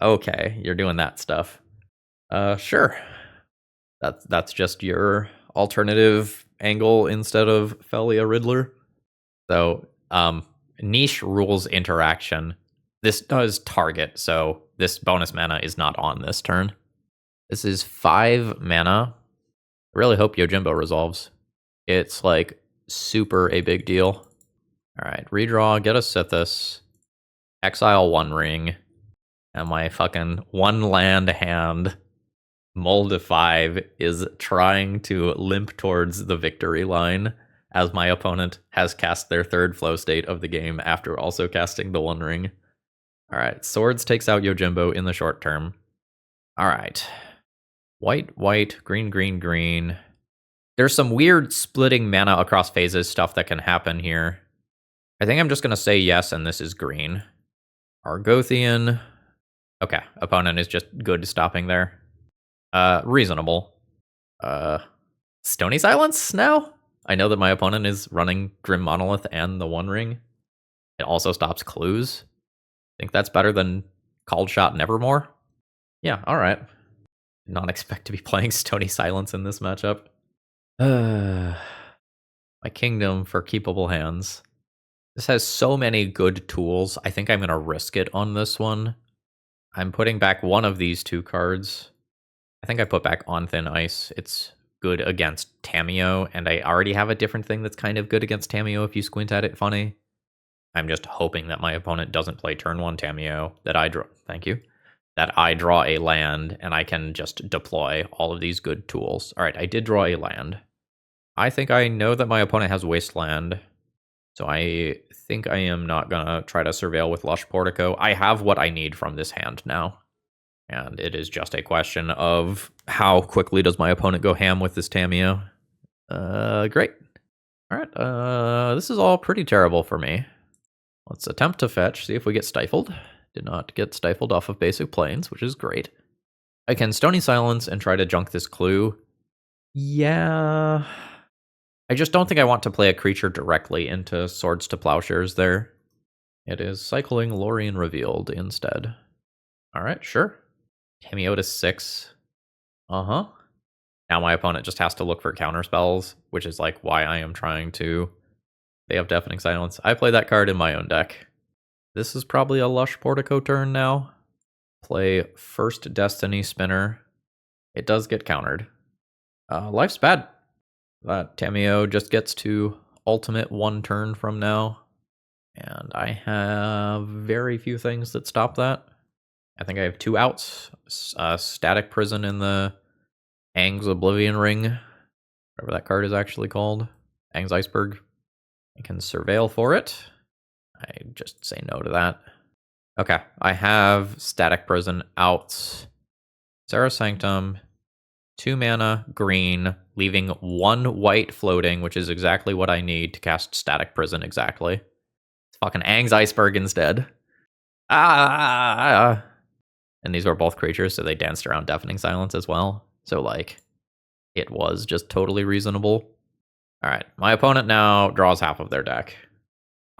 Okay, you're doing that stuff. Sure. That's just your alternative angle instead of Felia Riddler. So, niche rules interaction. This does target, so this bonus mana is not on this turn. This is 5 mana. I really hope Yojimbo resolves. It's like super a big deal. Alright, redraw, get a Sithis, exile 1 ring, and my fucking 1 land hand, Mull to 5, is trying to limp towards the victory line as my opponent has cast their 3rd flow state of the game after also casting the 1 ring. Alright, Swords takes out Yojimbo in the short term. Alright. White, white, green, green, green. There's some weird splitting mana across phases stuff that can happen here. I think I'm just going to say yes, and this is green. Argothian. Okay, opponent is just good stopping there. Reasonable. Stony Silence now? I know that my opponent is running Grim Monolith and the 1 ring. It also stops clues. Think that's better than Called Shot Nevermore? Yeah, alright. Did not expect to be playing Stony Silence in this matchup. My Kingdom for keepable hands. This has so many good tools. I think I'm going to risk it on this one. I'm putting back one of these 2 cards. I think I put back On Thin Ice. It's good against Tamiyo, and I already have a different thing that's kind of good against Tamiyo if you squint at it funny. I'm just hoping that my opponent doesn't play turn 1 Tamiyo, that I draw. Thank you. That I draw a land, and I can just deploy all of these good tools. All right, I did draw a land. I think I know that my opponent has Wasteland, so I think I am not going to try to Surveil with Lush Portico. I have what I need from this hand now, and it is just a question of how quickly does my opponent go ham with this Tamiyo. Great. All right, this is all pretty terrible for me. Let's attempt to fetch, see if we get stifled. Did not get stifled off of basic planes, which is great. I can Stony Silence and try to junk this clue. Yeah. I just don't think I want to play a creature directly into Swords to Plowshares there. It is cycling Lorien Revealed instead. Alright, sure. Tamiyo to 6. Uh-huh. Now my opponent just has to look for counterspells, which is like why I am trying to... They have Deafening Silence. I play that card in my own deck. This is probably a Lush Portico turn now. Play first Destiny Spinner. It does get countered. Life's bad. That Tamiyo just gets to ultimate 1 turn from now. And I have very few things that stop that. I think I have 2 outs. Static Prison in the Aang's Oblivion Ring. Whatever that card is actually called. Aang's Iceberg. I can Surveil for it. I just say no to that. Okay, I have Static Prison out. Sarah Sanctum, 2 mana, green, leaving 1 white floating, which is exactly what I need to cast Static Prison exactly. It's fucking Aang's Iceberg instead. Ah! And these were both creatures, so they danced around Deafening Silence as well. So, like, it was just totally reasonable. Alright, my opponent now draws half of their deck.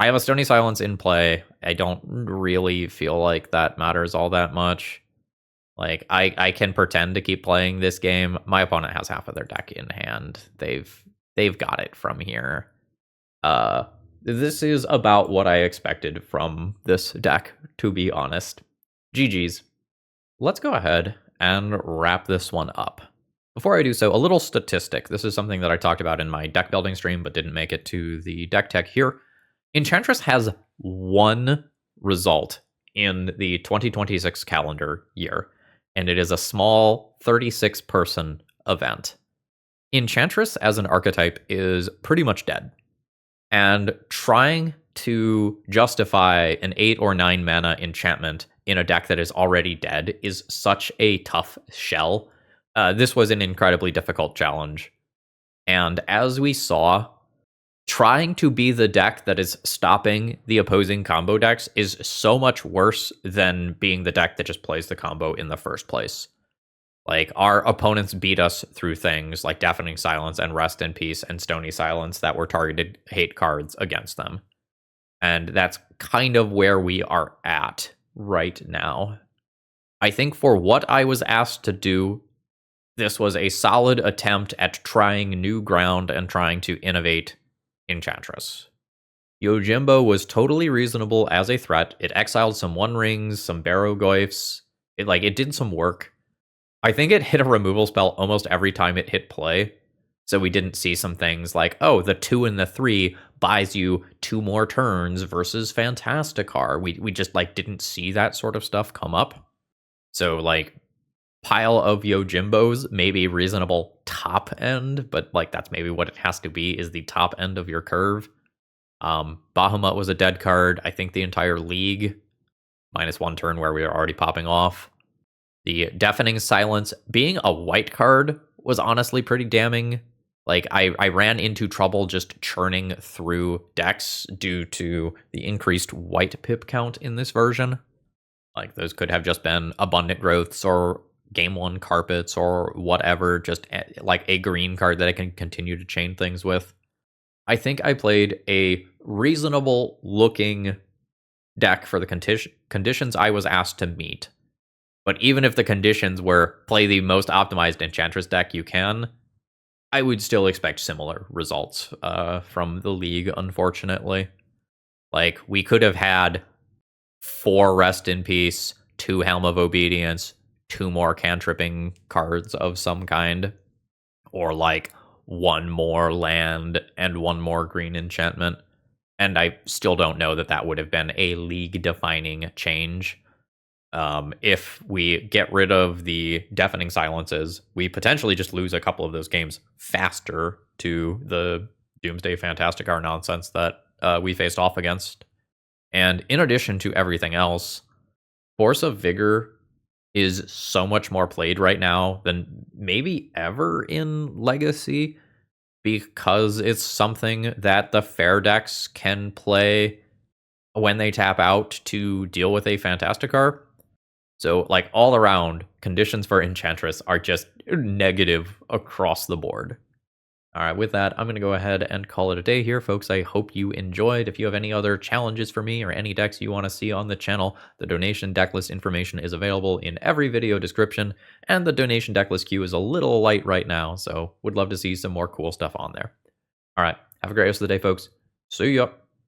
I have a Stony Silence in play. I don't really feel like that matters all that much. Like, I can pretend to keep playing this game. My opponent has half of their deck in hand. They've got it from here. This is about what I expected from this deck, to be honest. GG's. Let's go ahead and wrap this one up. Before I do so, a little statistic. This is something that I talked about in my deck building stream, but didn't make it to the deck tech here. Enchantress has 1 result in the 2026 calendar year, and it is a small 36-person event. Enchantress as an archetype is pretty much dead, and trying to justify an 8 or 9 mana enchantment in a deck that is already dead is such a tough shell. This was an incredibly difficult challenge, and as we saw, trying to be the deck that is stopping the opposing combo decks is so much worse than being the deck that just plays the combo in the first place. Like, our opponents beat us through things like Deafening Silence and Rest in Peace and Stony Silence that were targeted hate cards against them. And that's kind of where we are at right now. I think for what I was asked to do, this was a solid attempt at trying new ground and trying to innovate Enchantress. Yojimbo was totally reasonable as a threat. It exiled some One Rings, some Barrow-goyfs. It did some work. I think it hit a removal spell almost every time it hit play. So we didn't see some things like, oh, the 2 and the 3 buys you 2 more turns versus Fantasticar. We just didn't see that sort of stuff come up. So pile of Yojimbos, maybe reasonable top end, but that's maybe what it has to be, is the top end of your curve. Bahamut was a dead card, I think the entire league, -1 turn where we were already popping off. The Deafening Silence being a white card was honestly pretty damning. I ran into trouble just churning through decks due to the increased white pip count in this version. Those could have just been Abundant Growths or Game 1 Carpets or whatever, just a green card that I can continue to chain things with. I think I played a reasonable looking deck for the conditions I was asked to meet. But even if the conditions were play the most optimized Enchantress deck you can, I would still expect similar results from the league, unfortunately. We could have had 4 Rest in Peace, 2 Helm of Obedience, 2 more cantripping cards of some kind, or 1 more land and 1 more green enchantment. And I still don't know that that would have been a league-defining change. If we get rid of the deafening silences, we potentially just lose a couple of those games faster to the Doomsday Fantasticar nonsense that we faced off against. And in addition to everything else, Force of Vigor is so much more played right now than maybe ever in Legacy, because it's something that the fair decks can play when they tap out to deal with a Fantasticar. So, like, all around, conditions for Enchantress are just negative across the board. All right, with that, I'm going to go ahead and call it a day here, folks. I hope you enjoyed. If you have any other challenges for me or any decks you want to see on the channel, the donation deck list information is available in every video description, and the donation deck list queue is a little light right now, so would love to see some more cool stuff on there. All right, have a great rest of the day, folks. See ya.